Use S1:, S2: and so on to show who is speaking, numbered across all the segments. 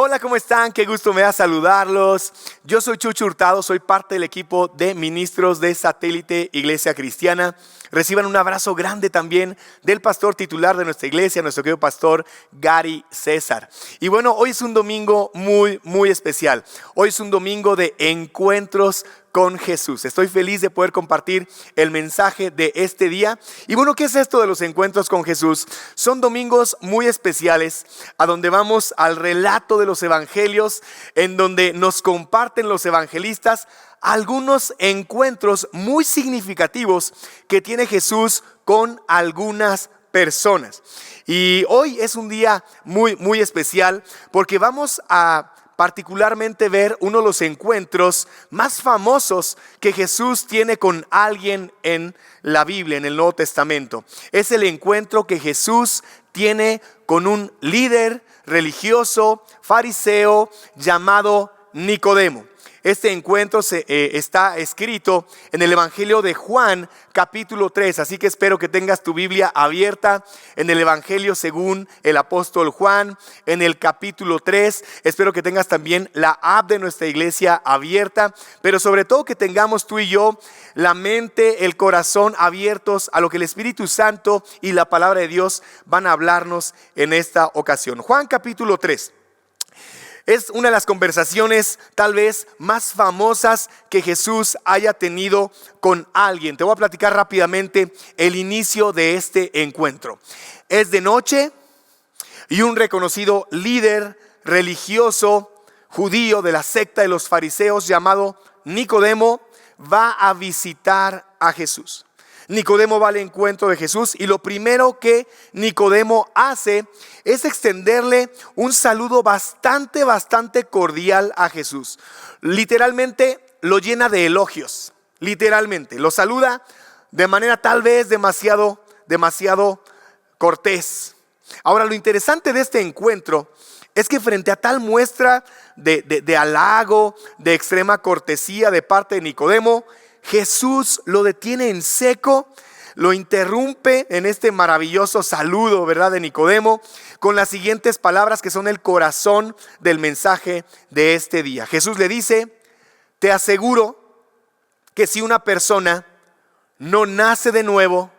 S1: Hola, ¿cómo están? Qué gusto me da saludarlos. Yo soy Chucho Hurtado, soy parte del equipo de ministros de Satélite Iglesia Cristiana. Reciban un abrazo grande también del pastor titular de nuestra iglesia, nuestro querido pastor Gary César. Y bueno, hoy es un domingo muy especial. Hoy es un domingo de encuentros con Jesús. Estoy feliz de poder compartir el mensaje de este día. Y bueno, ¿qué es esto de los encuentros con Jesús? Son domingos muy especiales a donde vamos al relato de los evangelios, en donde nos comparten los evangelistas algunos encuentros muy significativos que tiene Jesús con algunas personas. Y hoy es un día muy especial porque vamos a particularmente ver uno de los encuentros más famosos que Jesús tiene con alguien en la Biblia, en el Nuevo Testamento. Es el encuentro que Jesús tiene con un líder religioso fariseo llamado Nicodemo. Este encuentro está escrito en el Evangelio de Juan, capítulo 3. Así que espero que tengas tu Biblia abierta en el Evangelio según el apóstol Juan, en el capítulo 3. Espero que tengas también la app de nuestra iglesia abierta, pero sobre todo que tengamos tú y yo la mente, el corazón abiertos a lo que el Espíritu Santo y la palabra de Dios van a hablarnos en esta ocasión. Juan capítulo 3. Es una de las conversaciones tal vez más famosas que Jesús haya tenido con alguien. Te voy a platicar rápidamente el inicio de este encuentro. Es de noche y un reconocido líder religioso judío de la secta de los fariseos llamado Nicodemo va a visitar a Jesús. Nicodemo va al encuentro de Jesús y lo primero que Nicodemo hace es extenderle un saludo bastante cordial a Jesús. Literalmente lo llena de elogios, literalmente. Lo saluda de manera tal vez demasiado cortés. Ahora, lo interesante de este encuentro es que frente a tal muestra de halago, de extrema cortesía de parte de Nicodemo, Jesús lo detiene en seco, lo interrumpe en este maravilloso saludo, ¿verdad?, de Nicodemo, con las siguientes palabras que son el corazón del mensaje de este día. Jesús le dice: te aseguro que si una persona no nace de nuevo,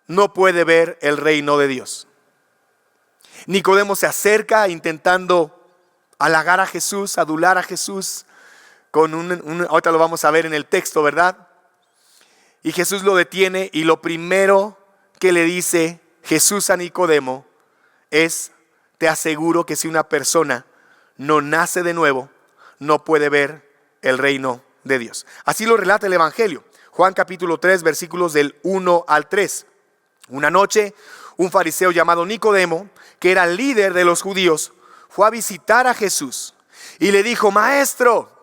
S1: no puede ver el reino de Dios. Nicodemo se acerca intentando halagar a Jesús, adular a Jesús, con ahorita lo vamos a ver en el texto, ¿verdad? Y Jesús lo detiene y lo primero que le dice Jesús a Nicodemo es: te aseguro que si una persona no nace de nuevo, no puede ver el reino de Dios. Así lo relata el Evangelio. Juan capítulo 3, versículos del 1 al 3. Una noche, un fariseo llamado Nicodemo, que era líder de los judíos, fue a visitar a Jesús y le dijo: maestro,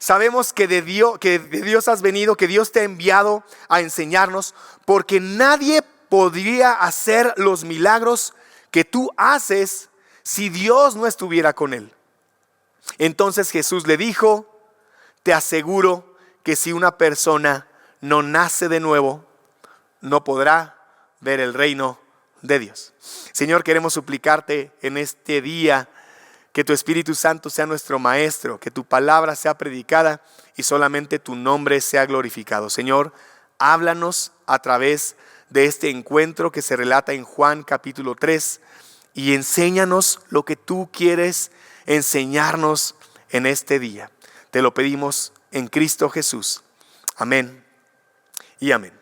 S1: sabemos que de Dios has venido, que Dios te ha enviado a enseñarnos, porque nadie podría hacer los milagros que tú haces si Dios no estuviera con él. Entonces Jesús le dijo: te aseguro que si una persona no nace de nuevo, no podrá ver el reino de Dios. Señor, queremos suplicarte en este día que tu Espíritu Santo sea nuestro maestro, que tu palabra sea predicada y solamente tu nombre sea glorificado. Señor, háblanos a través de este encuentro que se relata en Juan capítulo 3 y enséñanos lo que tú quieres enseñarnos en este día. Te lo pedimos en Cristo Jesús. Amén y amén.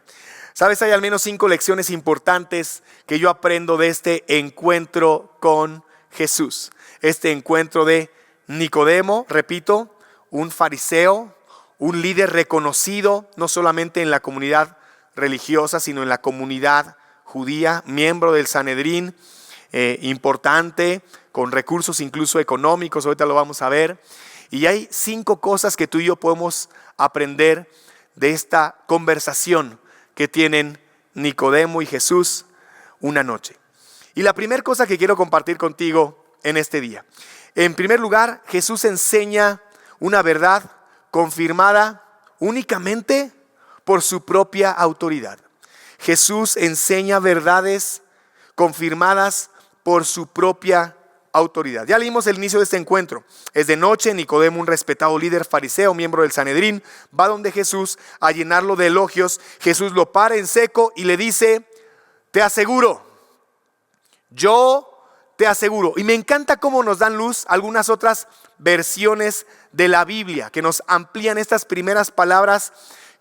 S1: Sabes, hay al menos 5 lecciones importantes que yo aprendo de este encuentro con Jesús. Este encuentro de Nicodemo, repito, un fariseo, un líder reconocido no solamente en la comunidad religiosa, sino en la comunidad judía, miembro del Sanedrín, importante, con recursos incluso económicos, ahorita lo vamos a ver. Y hay 5 cosas que tú y yo podemos aprender de esta conversación que tienen Nicodemo y Jesús una noche. Y la primera cosa que quiero compartir contigo en este día. En primer lugar, Jesús enseña una verdad confirmada únicamente por su propia autoridad. Jesús enseña verdades confirmadas por su propia autoridad. Ya leímos el inicio de este encuentro. Es de noche, Nicodemo, un respetado líder fariseo, miembro del Sanedrín, va donde Jesús a llenarlo de elogios. Jesús lo para en seco y le dice: te aseguro, yo te aseguro. Y me encanta cómo nos dan luz algunas otras versiones de la Biblia que nos amplían estas primeras palabras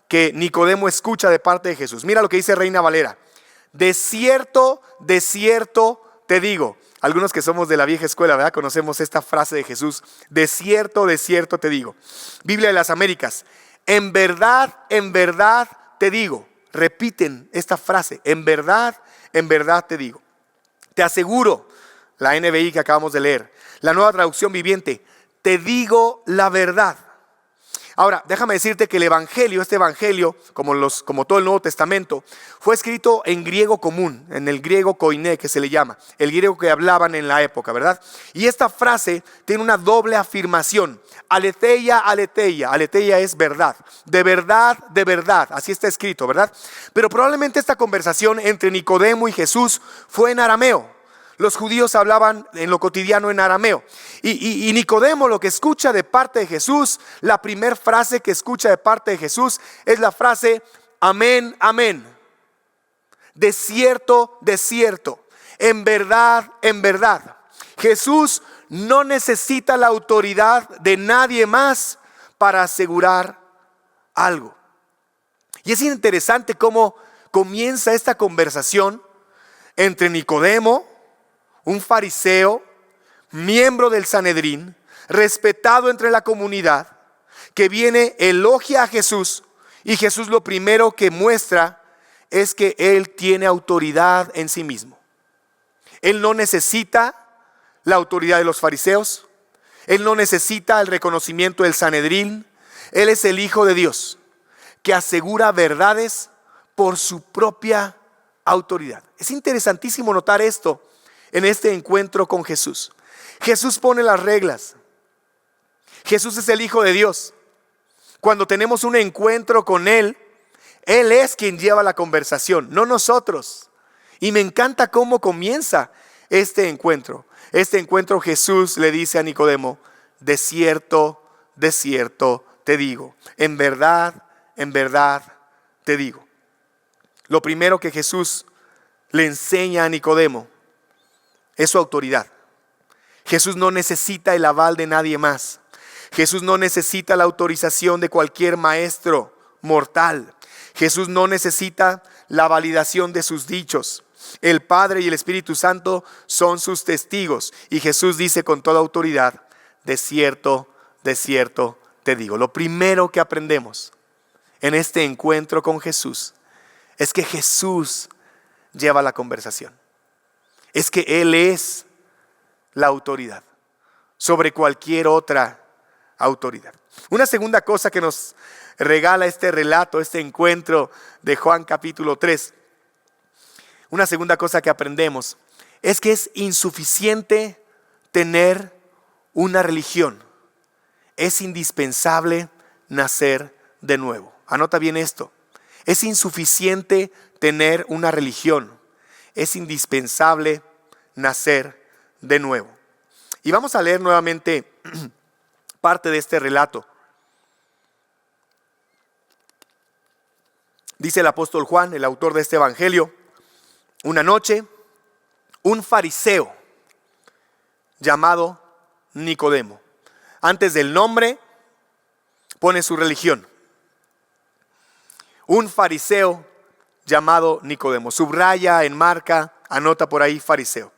S1: que Nicodemo escucha de parte de Jesús. Mira lo que dice Reina Valera: de cierto te digo. Algunos que somos de la vieja escuela, ¿verdad?, conocemos esta frase de Jesús: de cierto te digo. Biblia de las Américas: en verdad te digo. Repiten esta frase: en verdad te digo. Te aseguro, la NBI que acabamos de leer. La Nueva Traducción Viviente: te digo la verdad. Ahora, déjame decirte que el Evangelio, este Evangelio, como todo el Nuevo Testamento, fue escrito en griego común, en el griego koiné, que se le llama, el griego que hablaban en la época, ¿verdad? Y esta frase tiene una doble afirmación: aletheia, aletheia. Aletheia es verdad, de verdad, así está escrito, ¿verdad? Pero probablemente esta conversación entre Nicodemo y Jesús fue en arameo. Los judíos hablaban en lo cotidiano en arameo. Y Nicodemo, lo que escucha de parte de Jesús, la primera frase que escucha de parte de Jesús es la frase: amén, amén. De cierto, en verdad. Jesús no necesita la autoridad de nadie más para asegurar algo. Y es interesante cómo comienza esta conversación entre Nicodemo, un fariseo, miembro del Sanedrín, respetado entre la comunidad, que viene, elogia a Jesús, y Jesús lo primero que muestra es que Él tiene autoridad en sí mismo. Él no necesita la autoridad de los fariseos, Él no necesita el reconocimiento del Sanedrín. Él es el Hijo de Dios, que asegura verdades por su propia autoridad. Es interesantísimo notar esto en este encuentro con Jesús. Jesús pone las reglas. Jesús es el Hijo de Dios. Cuando tenemos un encuentro con Él, Él es quien lleva la conversación, no nosotros. Y me encanta cómo comienza este encuentro. Este encuentro, Jesús le dice a Nicodemo: de cierto te digo. En verdad te digo. Lo primero que Jesús le enseña a Nicodemo es su autoridad. Jesús no necesita el aval de nadie más. Jesús no necesita la autorización de cualquier maestro mortal. Jesús no necesita la validación de sus dichos. El Padre y el Espíritu Santo son sus testigos. Y Jesús dice con toda autoridad: de cierto te digo. Lo primero que aprendemos en este encuentro con Jesús es que Jesús lleva la conversación. Es que Él es la autoridad sobre cualquier otra autoridad. Una segunda cosa que nos regala este relato, este encuentro de Juan capítulo 3, una segunda cosa que aprendemos es que es insuficiente tener una religión. Es indispensable nacer de nuevo. Anota bien esto: es insuficiente tener una religión. Es indispensable nacer de nuevo. Y vamos a leer nuevamente parte de este relato. Dice el apóstol Juan, el autor de este evangelio: una noche, un fariseo llamado Nicodemo. Antes del nombre pone su religión. Un fariseo llamado Nicodemo. Subraya, enmarca, anota por ahí fariseo.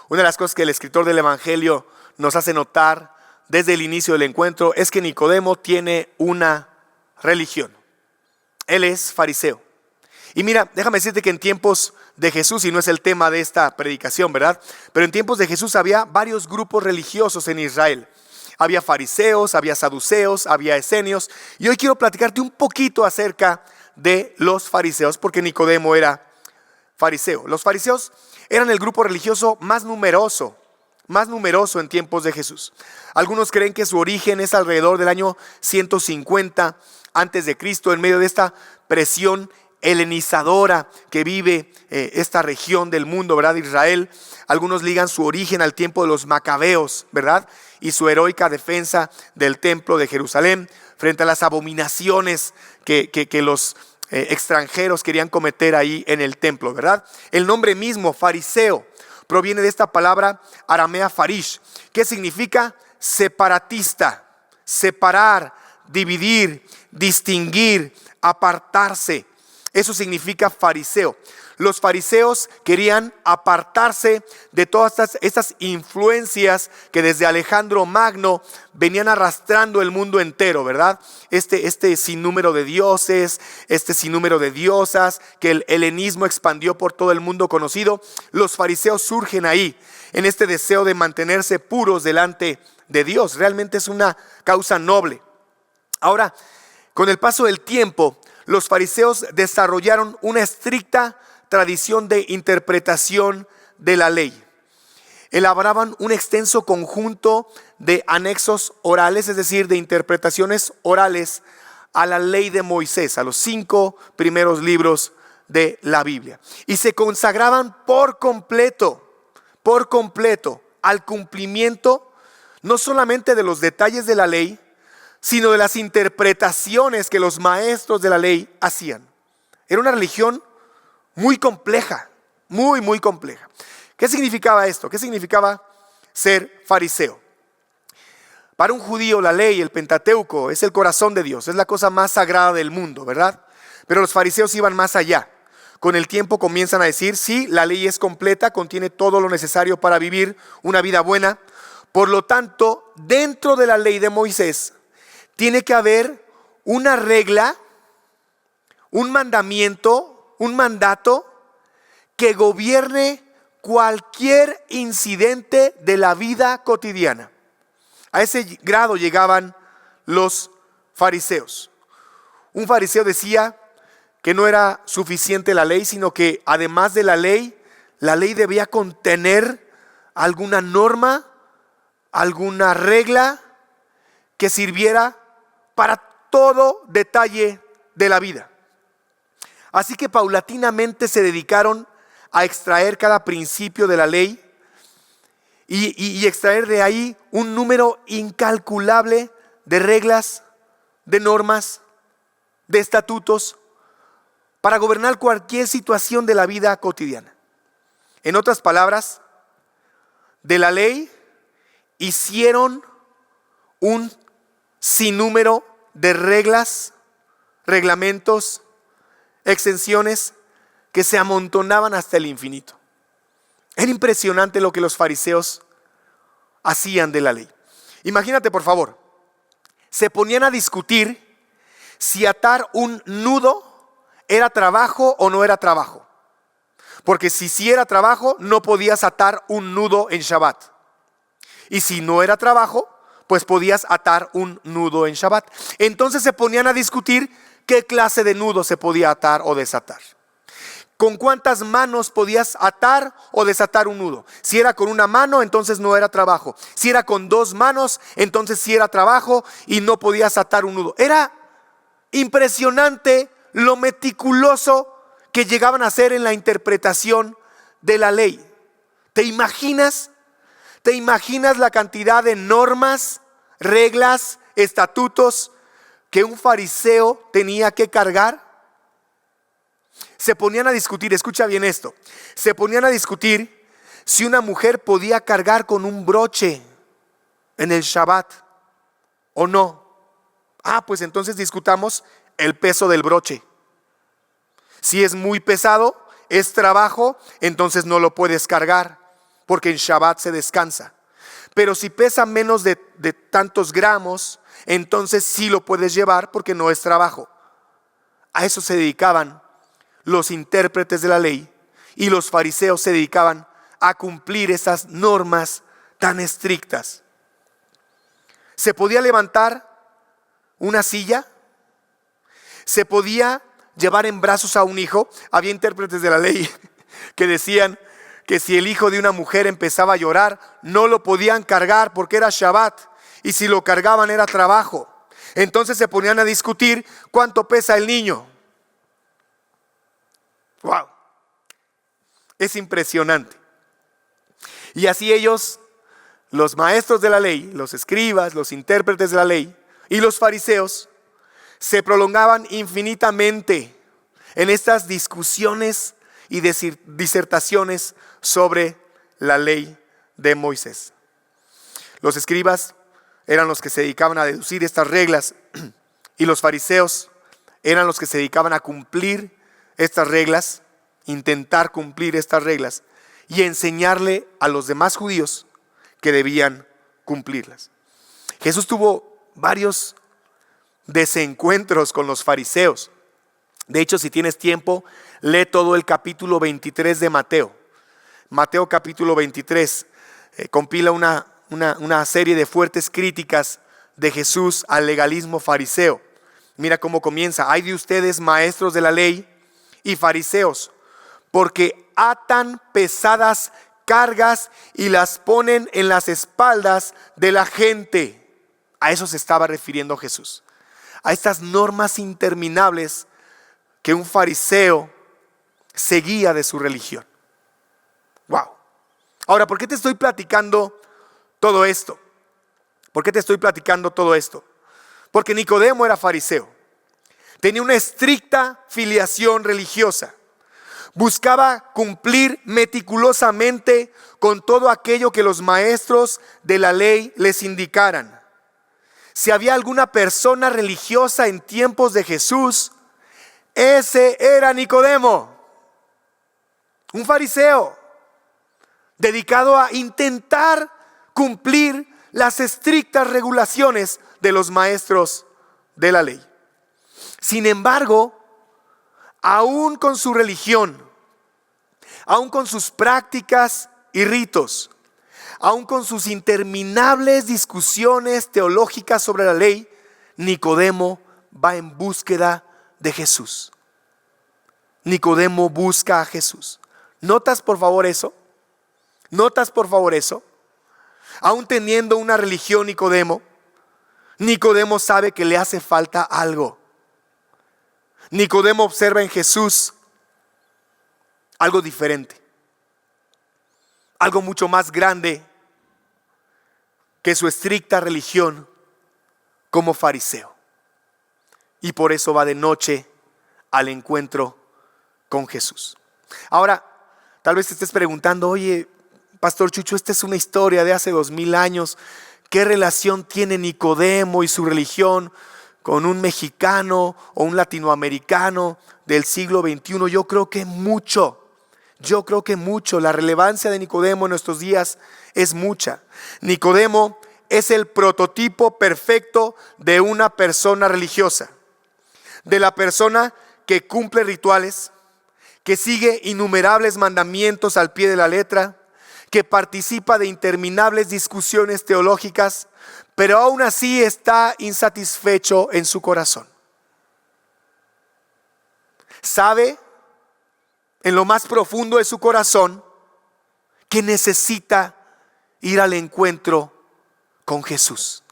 S1: Una de las cosas que el escritor del evangelio nos hace notar desde el inicio del encuentro es que Nicodemo tiene una religión. Él es fariseo. Y mira, déjame decirte que en tiempos de Jesús, y no es el tema de esta predicación, ¿verdad?, pero en tiempos de Jesús había varios grupos religiosos en Israel. Había fariseos, había saduceos, había esenios. Y hoy quiero platicarte un poquito acerca de los fariseos, porque Nicodemo era fariseo. Los fariseos eran el grupo religioso más numeroso en tiempos de Jesús. Algunos creen que su origen es alrededor del año 150 antes de Cristo, en medio de esta presión helenizadora que vive esta región del mundo, ¿verdad? Israel. Algunos ligan su origen al tiempo de los macabeos, ¿verdad? Y su heroica defensa del templo de Jerusalén frente a las abominaciones que los extranjeros querían cometer ahí en el templo, ¿verdad? El nombre mismo, fariseo, proviene de esta palabra aramea farish, que significa separatista, separar, dividir, distinguir, apartarse. Eso significa fariseo. Los fariseos querían apartarse de todas estas influencias que desde Alejandro Magno venían arrastrando el mundo entero, ¿verdad? Este sinnúmero de dioses, este sinnúmero de diosas que el helenismo expandió por todo el mundo conocido. Los fariseos surgen ahí, en este deseo de mantenerse puros delante de Dios. Realmente es una causa noble. Ahora, con el paso del tiempo, los fariseos desarrollaron una estricta tradición de interpretación de la ley. Elaboraban un extenso conjunto de anexos orales, es decir, de interpretaciones orales a la ley de Moisés, a los 5 primeros libros de la Biblia. Y se consagraban por completo al cumplimiento no solamente de los detalles de la ley, sino de las interpretaciones que los maestros de la ley hacían. Era una religión muy compleja, muy compleja. ¿Qué significaba esto? ¿Qué significaba ser fariseo? Para un judío la ley, el Pentateuco, es el corazón de Dios, es la cosa más sagrada del mundo, ¿verdad? Pero los fariseos iban más allá. Con el tiempo comienzan a decir, sí, la ley es completa, contiene todo lo necesario para vivir una vida buena. Por lo tanto, dentro de la ley de Moisés, tiene que haber una regla, un mandamiento, un mandato que gobierne cualquier incidente de la vida cotidiana. A ese grado llegaban los fariseos. Un fariseo decía que no era suficiente la ley, sino que además de la ley debía contener alguna norma, alguna regla que sirviera para todo detalle de la vida. Así que paulatinamente se dedicaron a extraer cada principio de la ley y extraer de ahí un número incalculable de reglas, de normas, de estatutos para gobernar cualquier situación de la vida cotidiana. En otras palabras, de la ley hicieron un sinnúmero de reglas, reglamentos, exenciones que se amontonaban hasta el infinito. Era impresionante lo que los fariseos hacían de la ley. Imagínate, por favor, se ponían a discutir si atar un nudo era trabajo o no era trabajo. Porque si sí era trabajo, no podías atar un nudo en Shabbat. Y si no era trabajo, pues podías atar un nudo en Shabbat. Entonces se ponían a discutir qué clase de nudo se podía atar o desatar. ¿Con cuántas manos podías atar o desatar un nudo? Si era con una mano, entonces no era trabajo. Si era con 2 manos, entonces sí era trabajo y no podías atar un nudo. Era impresionante lo meticuloso que llegaban a ser en la interpretación de la ley. ¿Te imaginas? ¿Te imaginas la cantidad de normas, reglas, estatutos que un fariseo tenía que cargar? Se ponían a discutir, escucha bien esto, se ponían a discutir si una mujer podía cargar con un broche en el Shabbat o no. Pues entonces discutamos el peso del broche. Si es muy pesado, es trabajo, entonces no lo puedes cargar, porque en Shabbat se descansa. Pero si pesa menos de tantos gramos, entonces sí lo puedes llevar porque no es trabajo. A eso se dedicaban los intérpretes de la ley, y los fariseos se dedicaban a cumplir esas normas tan estrictas. ¿Se podía levantar una silla? ¿Se podía llevar en brazos a un hijo? Había intérpretes de la ley que decían que si el hijo de una mujer empezaba a llorar, no lo podían cargar porque era Shabbat, y si lo cargaban era trabajo. Entonces se ponían a discutir cuánto pesa el niño. ¡Wow! Es impresionante. Y así ellos, los maestros de la ley, los escribas, los intérpretes de la ley y los fariseos, se prolongaban infinitamente en estas discusiones y disertaciones sobre la ley de Moisés. Los escribas eran los que se dedicaban a deducir estas reglas y los fariseos eran los que se dedicaban a cumplir estas reglas, intentar cumplir estas reglas y enseñarle a los demás judíos que debían cumplirlas. Jesús tuvo varios desencuentros con los fariseos. De hecho, si tienes tiempo, lee todo el capítulo 23 de Mateo. Mateo capítulo 23 compila una serie de fuertes críticas de Jesús al legalismo fariseo. Mira cómo comienza: hay de ustedes, maestros de la ley y fariseos, porque atan pesadas cargas y las ponen en las espaldas de la gente. A eso se estaba refiriendo Jesús, a estas normas interminables que un fariseo seguía de su religión. Wow. Ahora, ¿por qué te estoy platicando todo esto? ¿Por qué te estoy platicando todo esto? Porque Nicodemo era fariseo, tenía una estricta filiación religiosa, buscaba cumplir meticulosamente con todo aquello que los maestros de la ley les indicaran. Si había alguna persona religiosa en tiempos de Jesús, ese era Nicodemo, un fariseo dedicado a intentar cumplir las estrictas regulaciones de los maestros de la ley. Sin embargo, aún con su religión, aún con sus prácticas y ritos, aún con sus interminables discusiones teológicas sobre la ley, Nicodemo va en búsqueda de Jesús. Nicodemo busca a Jesús. ¿Notas por favor eso? ¿Notas por favor eso? Aún teniendo una religión, Nicodemo sabe que le hace falta algo. Nicodemo observa en Jesús algo diferente, algo mucho más grande que su estricta religión como fariseo. Y por eso va de noche al encuentro con Jesús. Ahora, tal vez te estés preguntando: oye, Pastor Chucho, esta es una historia de hace 2000 años. ¿Qué relación tiene Nicodemo y su religión con un mexicano o un latinoamericano del siglo XXI? Yo creo que mucho. La relevancia de Nicodemo en nuestros días es mucha. Nicodemo es el prototipo perfecto de una persona religiosa, de la persona que cumple rituales, que sigue innumerables mandamientos al pie de la letra, que participa de interminables discusiones teológicas, pero aún así está insatisfecho en su corazón. Sabe en lo más profundo de su corazón que necesita ir al encuentro con Jesús.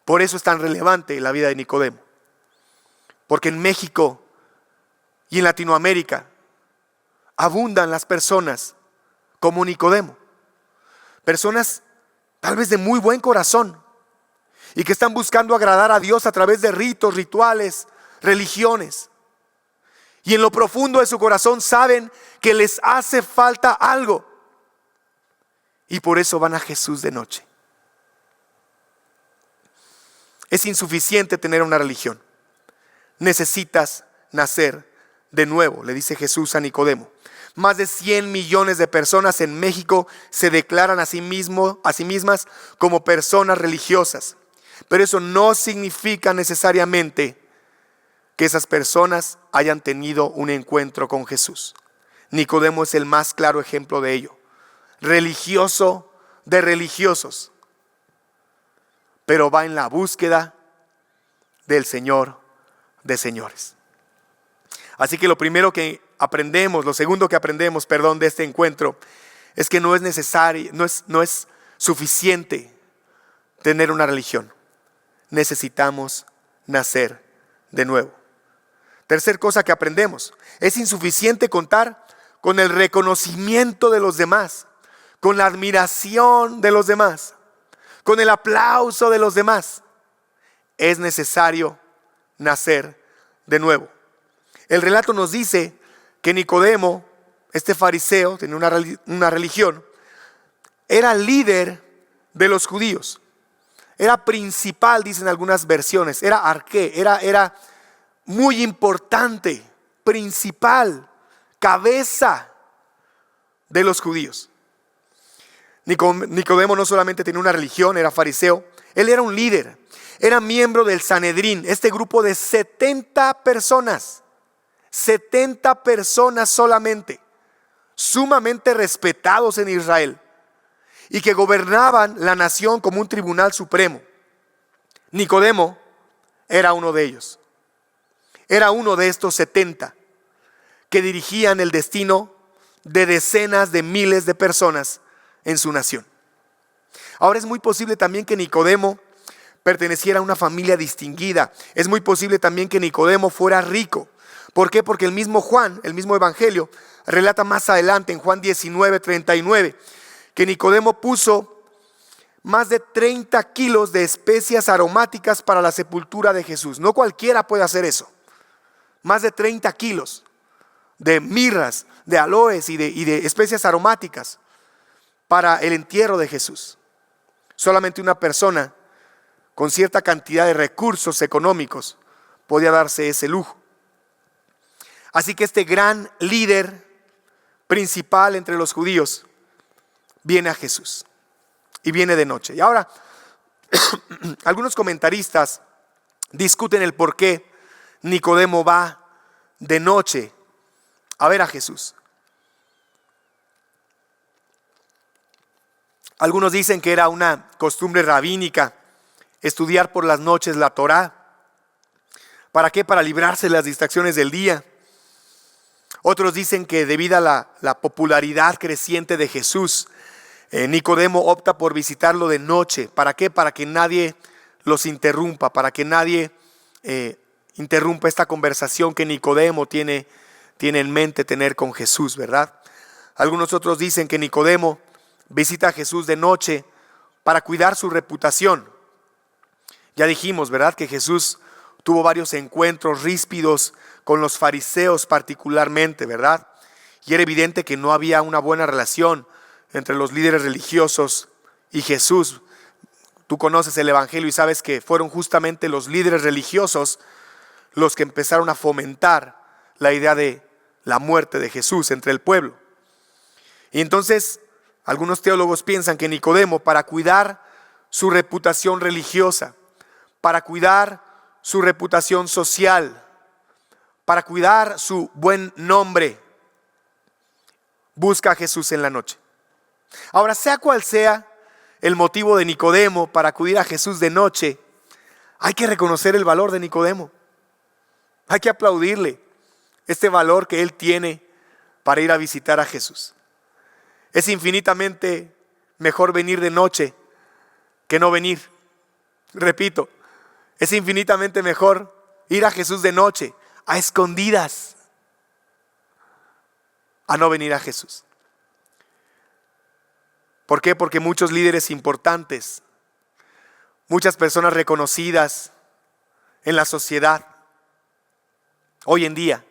S1: Por eso es tan relevante la vida de Nicodemo, porque en México y en Latinoamérica abundan las personas como Nicodemo, personas tal vez de muy buen corazón y que están buscando agradar a Dios a través de ritos, rituales, religiones, y en lo profundo de su corazón saben que les hace falta algo y por eso van a Jesús de noche. Es insuficiente tener una religión, necesitas nacer de nuevo, le dice Jesús a Nicodemo. Más de 100 millones de personas en México se declaran a sí mismas como personas religiosas, pero eso no significa necesariamente que esas personas hayan tenido un encuentro con Jesús. Nicodemo es el más claro ejemplo de ello. Religioso de religiosos, pero va en la búsqueda del Señor de señores. Así que lo segundo que aprendemos de este encuentro es que no es necesario, no es suficiente tener una religión. Necesitamos nacer de nuevo. Tercer cosa que aprendemos: es insuficiente contar con el reconocimiento de los demás, con la admiración de los demás, con el aplauso de los demás. Es necesario nacer de nuevo. El relato nos dice que Nicodemo, este fariseo, tenía una religión, era líder de los judíos, era principal, dicen algunas versiones, era arqué, era muy importante, principal, cabeza de los judíos. Nicodemo no solamente tenía una religión, era fariseo, él era un líder, era miembro del Sanedrín, este grupo de 70 personas, 70 personas solamente, sumamente respetados en Israel y que gobernaban la nación como un tribunal supremo. Nicodemo era uno de ellos. Era uno de estos 70 que dirigían el destino de decenas de miles de personas en su nación. Ahora, es muy posible también que Nicodemo perteneciera a una familia distinguida. Es muy posible también que Nicodemo fuera rico. ¿Por qué? Porque el mismo Juan, el mismo evangelio, relata más adelante en Juan 19:39 que Nicodemo puso más de 30 kilos de especias aromáticas para la sepultura de Jesús. No cualquiera puede hacer eso. Más de 30 kilos de mirras, de aloes y de especias aromáticas para el entierro de Jesús. Solamente una persona con cierta cantidad de recursos económicos podía darse ese lujo. Así que este gran líder principal entre los judíos viene a Jesús y viene de noche. Y ahora, algunos comentaristas discuten el por qué Nicodemo va de noche a ver a Jesús. Algunos dicen que era una costumbre rabínica estudiar por las noches la Torá. ¿Para qué? Para librarse de las distracciones del día. Otros dicen que debido a la popularidad creciente de Jesús, Nicodemo opta por visitarlo de noche. ¿Para qué? Para que nadie los interrumpa, para que nadie interrumpa esta conversación que Nicodemo tiene en mente tener con Jesús, ¿verdad? Algunos otros dicen que Nicodemo visita a Jesús de noche para cuidar su reputación. Ya dijimos, ¿verdad?, que Jesús tuvo varios encuentros ríspidos con los fariseos particularmente, ¿verdad? Y era evidente que no había una buena relación entre los líderes religiosos y Jesús. Tú conoces el evangelio y sabes que fueron justamente los líderes religiosos los que empezaron a fomentar la idea de la muerte de Jesús entre el pueblo. Y entonces algunos teólogos piensan que Nicodemo, para cuidar su reputación religiosa, para cuidar su reputación social, para cuidar su buen nombre, busca a Jesús en la noche. Ahora, sea cual sea el motivo de Nicodemo para acudir a Jesús de noche, hay que reconocer el valor de Nicodemo. Hay que aplaudirle este valor que él tiene para ir a visitar a Jesús. Es infinitamente mejor venir de noche que no venir. Repito, es infinitamente mejor ir a Jesús de noche, a escondidas, a no venir a Jesús. ¿Por qué? Porque muchos líderes importantes, muchas personas reconocidas en la sociedad, hoy en día,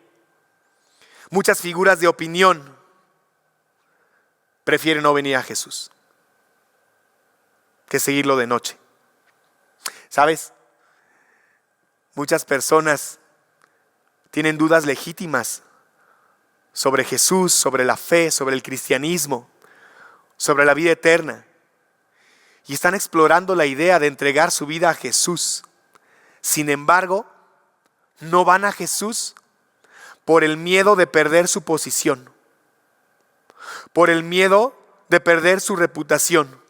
S1: muchas figuras de opinión prefieren no venir a Jesús que seguirlo de noche. ¿Sabes? Muchas personas tienen dudas legítimas sobre Jesús, sobre la fe, sobre el cristianismo, sobre la vida eterna. Y están explorando la idea de entregar su vida a Jesús. Sin embargo, no van a Jesús por el miedo de perder su posición, por el miedo de perder su reputación,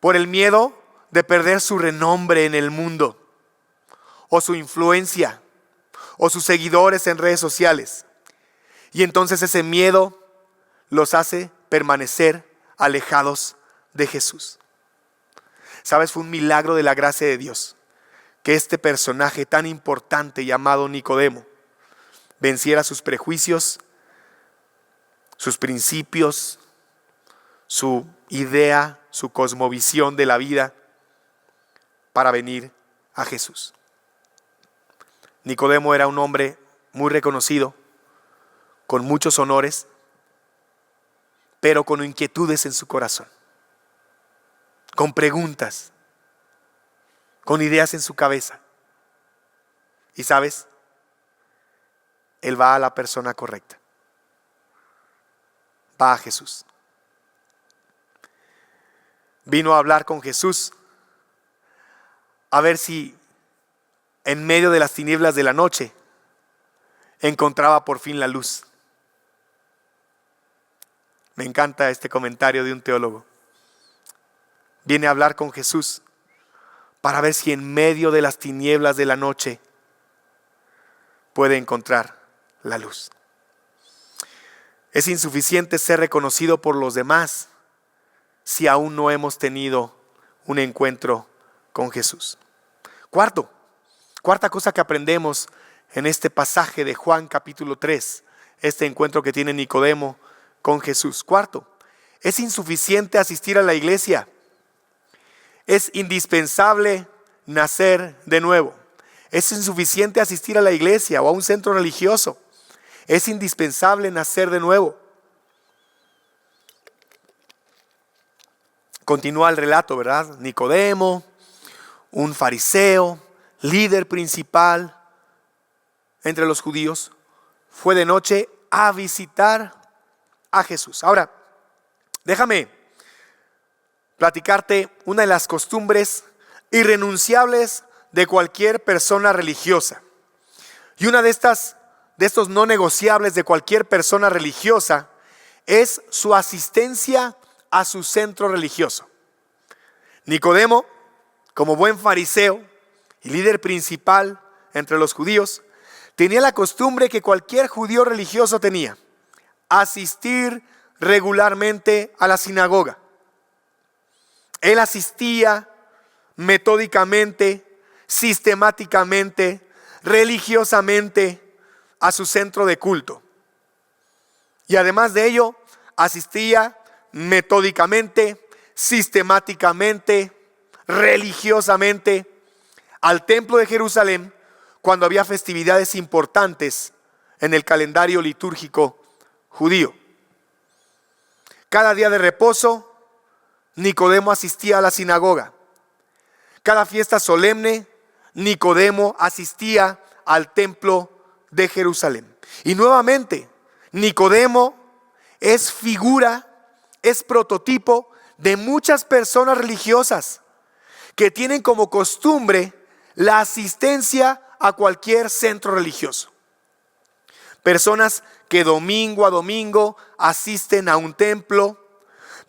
S1: por el miedo de perder su renombre en el mundo, o su influencia, o sus seguidores en redes sociales. Y entonces ese miedo los hace permanecer alejados de Jesús. ¿Sabes? Fue un milagro de la gracia de Dios que este personaje tan importante llamado Nicodemo venciera sus prejuicios, sus principios, su idea, su cosmovisión de la vida para venir a Jesús. Nicodemo era un hombre muy reconocido, con muchos honores, pero con inquietudes en su corazón, con preguntas, con ideas en su cabeza. Y sabes, él va a la persona correcta, va a Jesús. Vino a hablar con Jesús a ver si en medio de las tinieblas de la noche encontraba por fin la luz. Me encanta este comentario de un teólogo. Viene a hablar con Jesús para ver si en medio de las tinieblas de la noche puede encontrar la luz. Es insuficiente ser reconocido por los demás si aún no hemos tenido un encuentro con Jesús. Cuarta cosa que aprendemos en este pasaje de Juan capítulo 3, este encuentro que tiene Nicodemo con Jesús. Cuarto, es insuficiente asistir a la iglesia. Es indispensable nacer de nuevo. Es insuficiente asistir a la iglesia o a un centro religioso. Es indispensable nacer de nuevo. Continúa el relato, ¿verdad? Nicodemo, un fariseo, líder principal entre los judíos, fue de noche a visitar a Jesús. Ahora, déjame platicarte una de las costumbres irrenunciables de cualquier persona religiosa. Y una de estos no negociables de cualquier persona religiosa es su asistencia a su centro religioso. Nicodemo, como buen fariseo y líder principal entre los judíos, tenía la costumbre que cualquier judío religioso tenía: asistir regularmente a la sinagoga. Él asistía metódicamente, sistemáticamente, religiosamente a su centro de culto. Y además de ello, asistía metódicamente, sistemáticamente, religiosamente al templo de Jerusalén cuando había festividades importantes en el calendario litúrgico judío. Cada día de reposo, Nicodemo asistía a la sinagoga. Cada fiesta solemne, Nicodemo asistía al templo de Jerusalén. Y nuevamente, Nicodemo es figura, es prototipo de muchas personas religiosas que tienen como costumbre la asistencia a cualquier centro religioso. Personas que domingo a domingo asisten a un templo,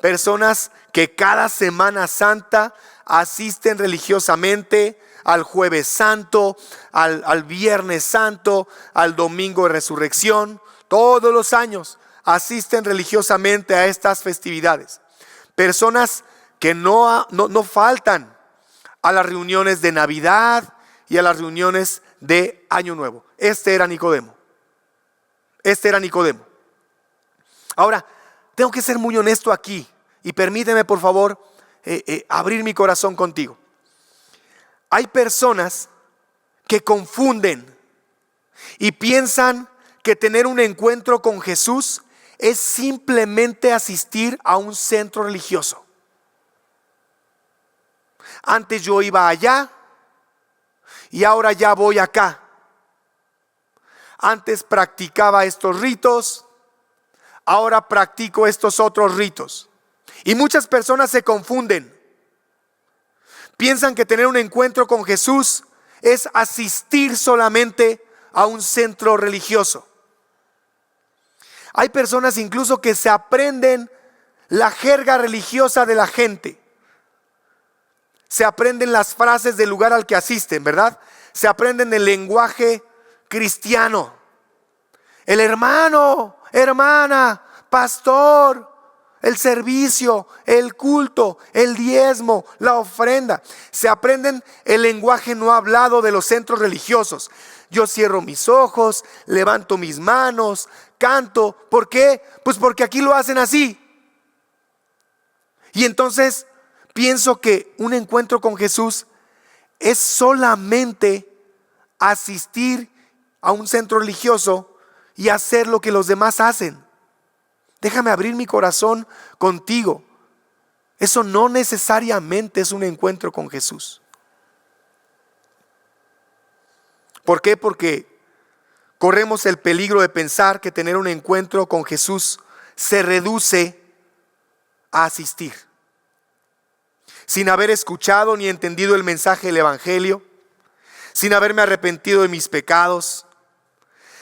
S1: personas que cada Semana Santa asisten religiosamente al Jueves Santo, al Viernes Santo, al Domingo de Resurrección. Todos los años asisten religiosamente a estas festividades. Personas que no faltan a las reuniones de Navidad y a las reuniones de Año Nuevo. Este era Nicodemo. Ahora, tengo que ser muy honesto aquí y permíteme, por favor, abrir mi corazón contigo. Hay personas que confunden y piensan que tener un encuentro con Jesús es simplemente asistir a un centro religioso. Antes yo iba allá y ahora ya voy acá. Antes practicaba estos ritos, ahora practico estos otros ritos. Y muchas personas se confunden. Piensan que tener un encuentro con Jesús es asistir solamente a un centro religioso. Hay personas incluso que se aprenden la jerga religiosa de la gente. Se aprenden las frases del lugar al que asisten, ¿verdad? Se aprenden el lenguaje cristiano. El hermano, hermana, pastor, el servicio, el culto, el diezmo, la ofrenda. Se aprenden el lenguaje no hablado de los centros religiosos. Yo cierro mis ojos, levanto mis manos, canto. ¿Por qué? Pues porque aquí lo hacen así. Y entonces pienso que un encuentro con Jesús es solamente asistir a un centro religioso y hacer lo que los demás hacen. Déjame abrir mi corazón contigo. Eso no necesariamente es un encuentro con Jesús. ¿Por qué? Porque corremos el peligro de pensar que tener un encuentro con Jesús se reduce a asistir, sin haber escuchado ni entendido el mensaje del Evangelio, sin haberme arrepentido de mis pecados,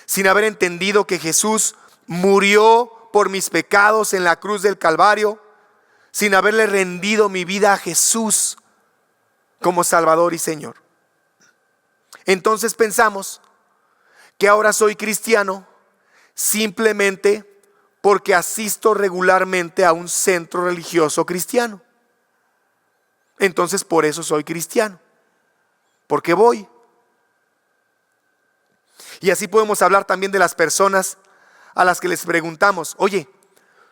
S1: sin haber entendido que Jesús murió por mis pecados en la cruz del Calvario, sin haberle rendido mi vida a Jesús como Salvador y Señor. Entonces pensamos que ahora soy cristiano simplemente porque asisto regularmente a un centro religioso cristiano. Entonces por eso soy cristiano, porque voy. Y así podemos hablar también de las personas a las que les preguntamos: oye,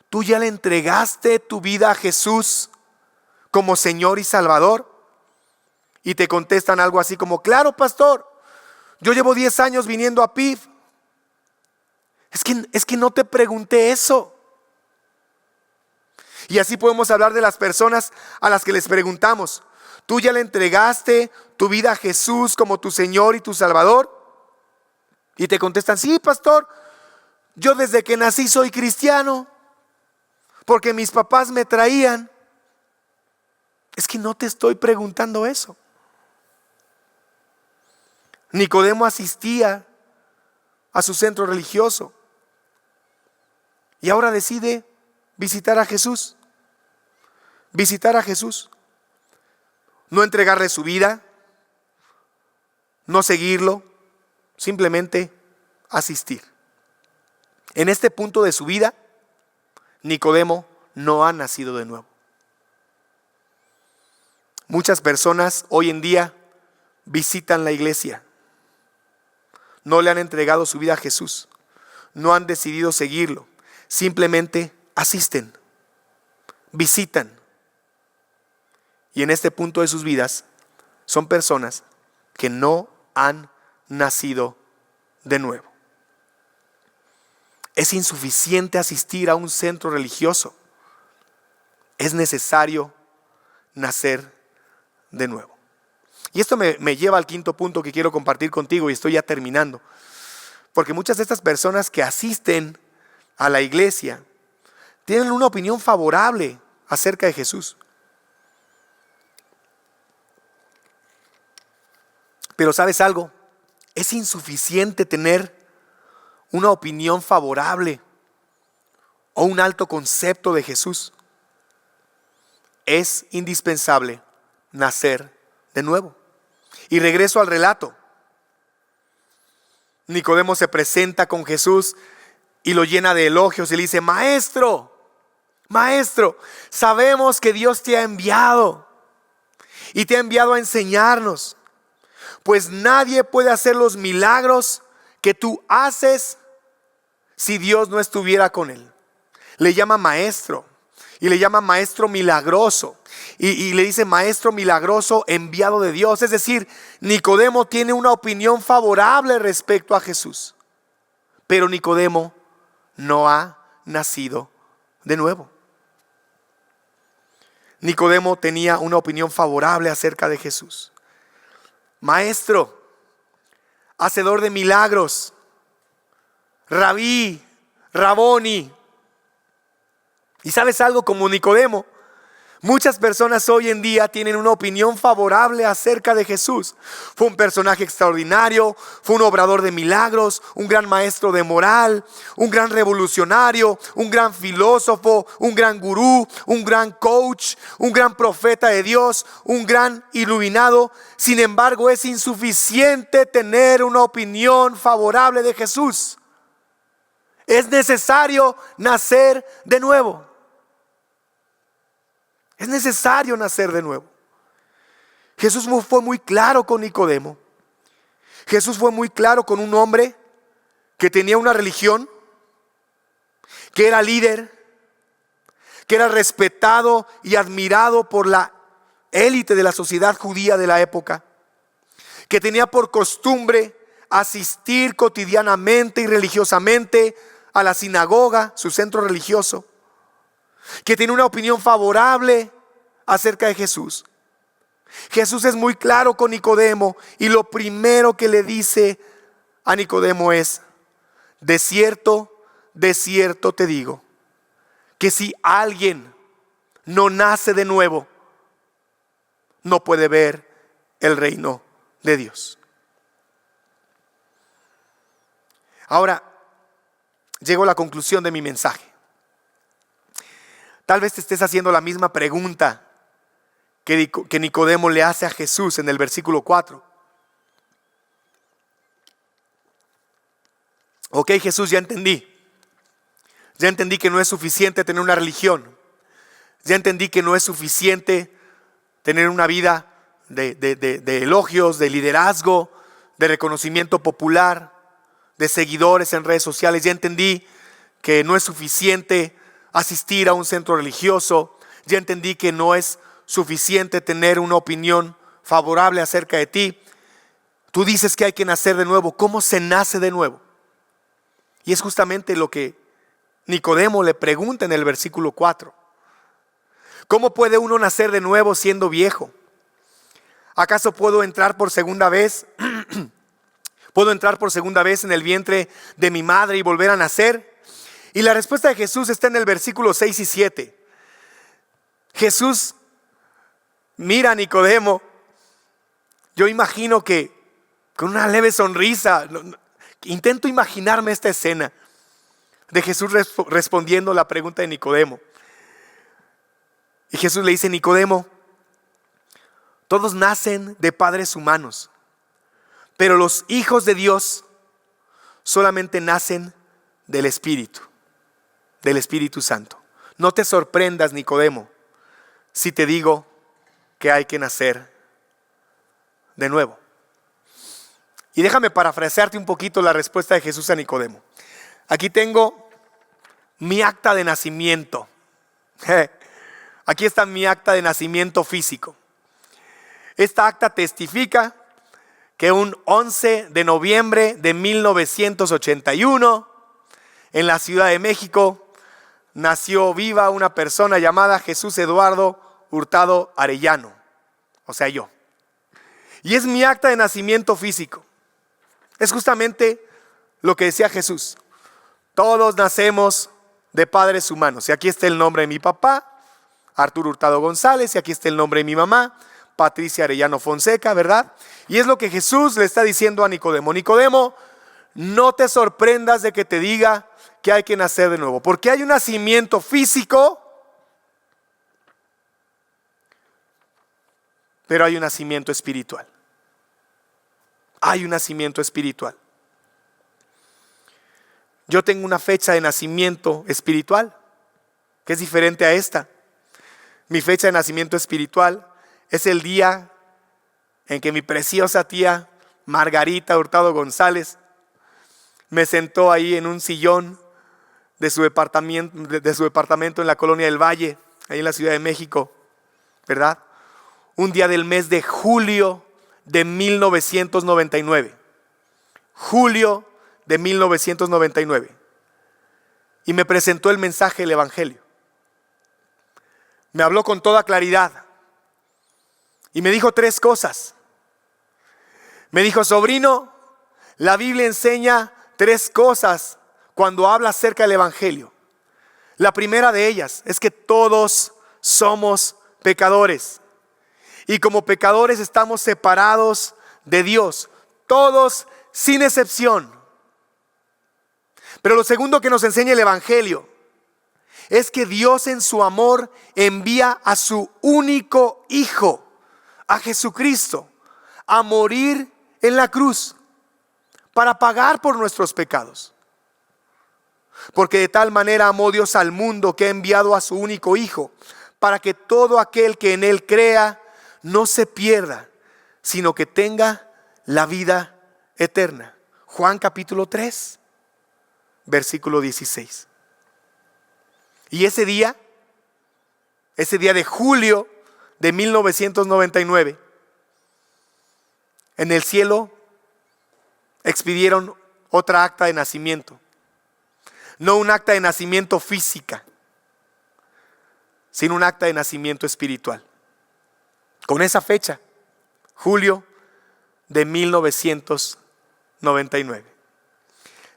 S1: ¿tú ya le entregaste tu vida a Jesús como Señor y Salvador? Y te contestan algo así como: claro, pastor, yo llevo 10 años viniendo a PIF. Es que no te pregunté eso. Y así podemos hablar de las personas a las que les preguntamos: ¿tú ya le entregaste tu vida a Jesús como tu Señor y tu Salvador? Y te contestan: sí, pastor, yo desde que nací soy cristiano, porque mis papás me traían. Es que no te estoy preguntando eso. Nicodemo asistía a su centro religioso y ahora decide visitar a Jesús. Visitar a Jesús. No entregarle su vida, no seguirlo, simplemente asistir. En este punto de su vida, Nicodemo no ha nacido de nuevo. Muchas personas hoy en día visitan la iglesia, no le han entregado su vida a Jesús, no han decidido seguirlo, simplemente asisten, visitan. Y en este punto de sus vidas son personas que no han nacido de nuevo. Es insuficiente asistir a un centro religioso. Es necesario nacer de nuevo. Y esto me lleva al quinto punto que quiero compartir contigo, y estoy ya terminando. Porque muchas de estas personas que asisten a la iglesia tienen una opinión favorable acerca de Jesús. Pero ¿sabes algo? Es insuficiente tener una opinión favorable o un alto concepto de Jesús. Es indispensable nacer de nuevo. Y regreso al relato. Nicodemo se presenta con Jesús y lo llena de elogios y le dice: maestro, maestro, sabemos que Dios te ha enviado y te ha enviado a enseñarnos, pues nadie puede hacer los milagros que tú haces si Dios no estuviera con él. Le llama maestro y le llama maestro milagroso y le dice: maestro milagroso enviado de Dios. Es decir, Nicodemo tiene una opinión favorable respecto a Jesús, pero Nicodemo no ha nacido de nuevo. Nicodemo tenía una opinión favorable acerca de Jesús. Maestro, hacedor de milagros, Rabí, Raboni. Y sabes algo, como Nicodemo, muchas personas hoy en día tienen una opinión favorable acerca de Jesús. Fue un personaje extraordinario, fue un obrador de milagros, un gran maestro de moral, un gran revolucionario, un gran filósofo, un gran gurú, un gran coach, un gran profeta de Dios, un gran iluminado. Sin embargo, es insuficiente tener una opinión favorable de Jesús. Es necesario nacer de nuevo. Es necesario nacer de nuevo. Jesús fue muy claro con Nicodemo. Jesús fue muy claro con un hombre que tenía una religión, que era líder, que era respetado y admirado por la élite de la sociedad judía de la época, que tenía por costumbre asistir cotidianamente y religiosamente a la sinagoga, su centro religioso, que tiene una opinión favorable acerca de Jesús. Jesús es muy claro con Nicodemo y lo primero que le dice a Nicodemo es: de cierto te digo, que si alguien no nace de nuevo, no puede ver el reino de Dios. Ahora, llego a la conclusión de mi mensaje. Tal vez te estés haciendo la misma pregunta que Nicodemo le hace a Jesús en el versículo 4. Ok, Jesús, ya entendí. Ya entendí que no es suficiente tener una religión. Ya entendí que no es suficiente tener una vida de elogios, de liderazgo, de reconocimiento popular, de seguidores en redes sociales. Ya entendí que no es suficiente asistir a un centro religioso. Ya entendí que no es suficiente tener una opinión favorable acerca de ti. Tú dices que hay que nacer de nuevo. ¿Cómo se nace de nuevo? Y es justamente lo que Nicodemo le pregunta en el versículo 4. ¿Cómo puede uno nacer de nuevo siendo viejo? ¿Acaso puedo entrar por segunda vez? ¿Puedo entrar por segunda vez en el vientre de mi madre y volver a nacer? Y la respuesta de Jesús está en el versículo 6 y 7. Jesús mira a Nicodemo. Yo imagino que con una leve sonrisa, intento imaginarme esta escena de Jesús respondiendo la pregunta de Nicodemo. Y Jesús le dice: Nicodemo, todos nacen de padres humanos, pero los hijos de Dios solamente nacen del Espíritu Santo. No te sorprendas, Nicodemo, si te digo que hay que nacer de nuevo. Y déjame parafrasearte un poquito la respuesta de Jesús a Nicodemo. Aquí tengo mi acta de nacimiento. Aquí está mi acta de nacimiento físico. Esta acta testifica que un 11 de noviembre de 1981, en la Ciudad de México, nació viva una persona llamada Jesús Eduardo Hurtado Arellano, o sea, yo. Y es mi acta de nacimiento físico. Es justamente lo que decía Jesús. Todos nacemos de padres humanos. Y aquí está el nombre de mi papá, Arturo Hurtado González, y aquí está el nombre de mi mamá, Patricia Arellano Fonseca, ¿verdad? Y es lo que Jesús le está diciendo a Nicodemo. Nicodemo, no te sorprendas de que te diga que hay que nacer de nuevo, porque hay un nacimiento físico, pero hay un nacimiento espiritual. Hay un nacimiento espiritual. Yo tengo una fecha de nacimiento espiritual que es diferente a esta. Mi fecha de nacimiento espiritual es el día en que mi preciosa tía Margarita Hurtado González me sentó ahí en un sillón de su departamento en la Colonia del Valle, ahí en la Ciudad de México, ¿verdad? Un día del mes de julio de 1999. Julio de 1999. Y me presentó el mensaje del Evangelio. Me habló con toda claridad. Y me dijo 3 cosas. Me dijo: sobrino, la Biblia enseña 3 cosas cuando habla acerca del Evangelio. La primera de ellas es que todos somos pecadores. Y como pecadores estamos separados de Dios. Todos sin excepción. Pero lo segundo que nos enseña el Evangelio es que Dios en su amor envía a su único Hijo, a Jesucristo, a morir en la cruz para pagar por nuestros pecados. Porque de tal manera amó Dios al mundo que ha enviado a su único Hijo, para que todo aquel que en Él crea no se pierda, sino que tenga la vida eterna. Juan capítulo 3, versículo 16. Y ese día de julio de 1999, en el cielo expidieron otra acta de nacimiento. No un acta de nacimiento física, sino un acta de nacimiento espiritual. Con esa fecha, julio de 1999.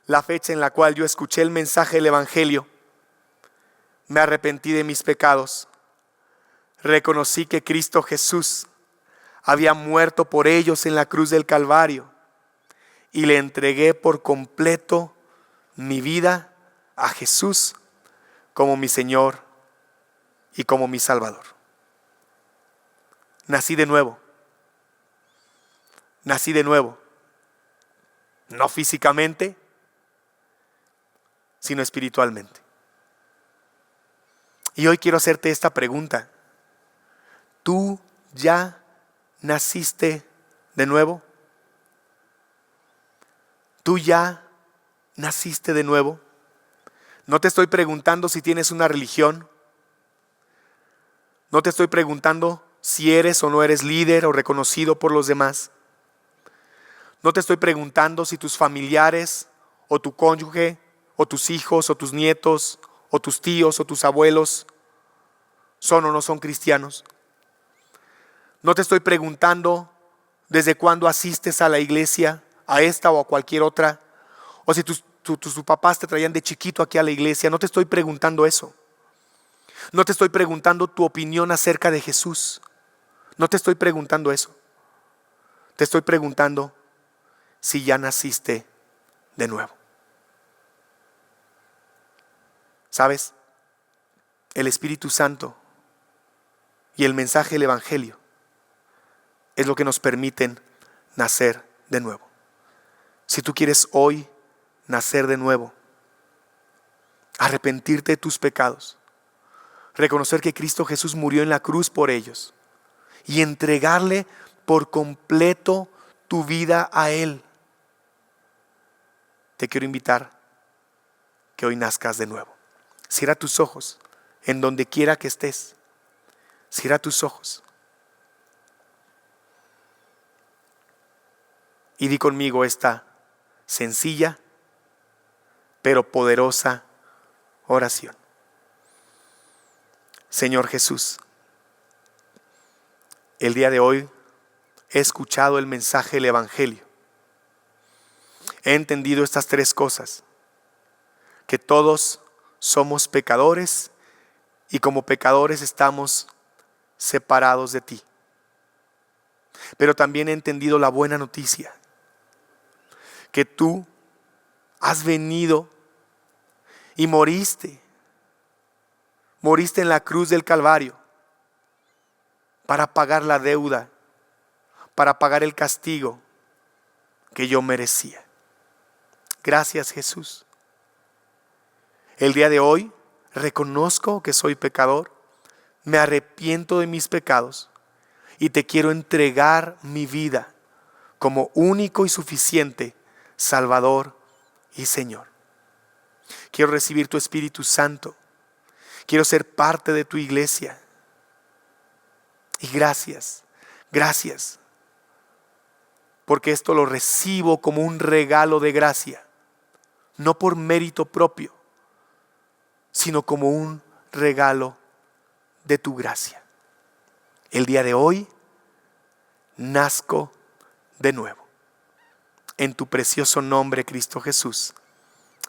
S1: La fecha en la cual yo escuché el mensaje del Evangelio, me arrepentí de mis pecados, reconocí que Cristo Jesús había muerto por ellos en la cruz del Calvario y le entregué por completo mi vida a Jesús como mi Señor y como mi Salvador. Nací de nuevo. Nací de nuevo. No físicamente, sino espiritualmente. Y hoy quiero hacerte esta pregunta. ¿Tú ya naciste de nuevo? ¿Tú ya naciste de nuevo? No te estoy preguntando si tienes una religión. No te estoy preguntando si eres o no eres líder o reconocido por los demás. No te estoy preguntando si tus familiares o tu cónyuge o tus hijos o tus nietos o tus tíos o tus abuelos son o no son cristianos. No te estoy preguntando desde cuándo asistes a la iglesia, a esta o a cualquier otra, o si tus papás te traían de chiquito aquí a la iglesia. No te estoy preguntando eso. No te estoy preguntando tu opinión acerca de Jesús. No te estoy preguntando eso. Te estoy preguntando si ya naciste de nuevo. ¿Sabes? El Espíritu Santo y el mensaje del Evangelio es lo que nos permiten nacer de nuevo. Si tú quieres hoy nacer de nuevo, arrepentirte de tus pecados, reconocer que Cristo Jesús murió en la cruz por ellos y entregarle por completo tu vida a Él, te quiero invitar que hoy nazcas de nuevo. Cierra tus ojos en donde quiera que estés. Cierra tus ojos y di conmigo esta sencilla pero poderosa oración. Señor Jesús, el día de hoy he escuchado el mensaje del Evangelio. He entendido estas tres cosas: que todos somos pecadores y como pecadores estamos separados de ti. Pero también he entendido la buena noticia, que tú has venido y moriste en la cruz del Calvario para pagar la deuda, para pagar el castigo que yo merecía. Gracias, Jesús. El día de hoy reconozco que soy pecador, me arrepiento de mis pecados y te quiero entregar mi vida como único y suficiente Salvador y Señor. Quiero recibir tu Espíritu Santo. Quiero ser parte de tu iglesia. Y gracias, porque esto lo recibo como un regalo de gracia, no por mérito propio, sino como un regalo de tu gracia. El día de hoy nazco de nuevo. En tu precioso nombre, Cristo Jesús.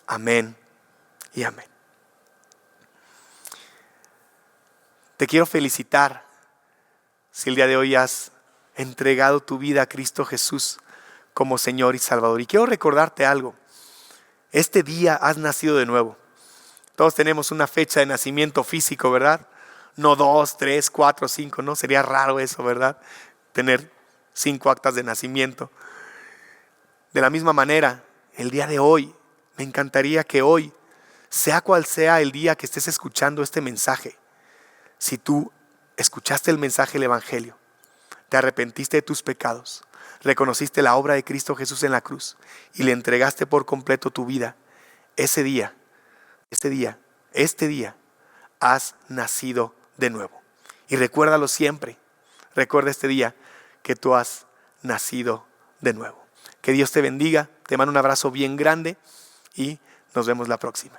S1: Amén y amén. Te quiero felicitar si el día de hoy has entregado tu vida a Cristo Jesús como Señor y Salvador. Y quiero recordarte algo. Este día has nacido de nuevo. Todos tenemos una fecha de nacimiento físico, ¿verdad? No 2, 3, 4, 5, ¿no? Sería raro eso, ¿verdad? Tener 5 actas de nacimiento. De la misma manera, el día de hoy, me encantaría que hoy, sea cual sea el día que estés escuchando este mensaje, Si tú escuchaste el mensaje del Evangelio, te arrepentiste de tus pecados, reconociste la obra de Cristo Jesús en la cruz y le entregaste por completo tu vida, este día, has nacido de nuevo. Y recuérdalo siempre. Recuerda este día que tú has nacido de nuevo. Que Dios te bendiga. Te mando un abrazo bien grande y nos vemos la próxima.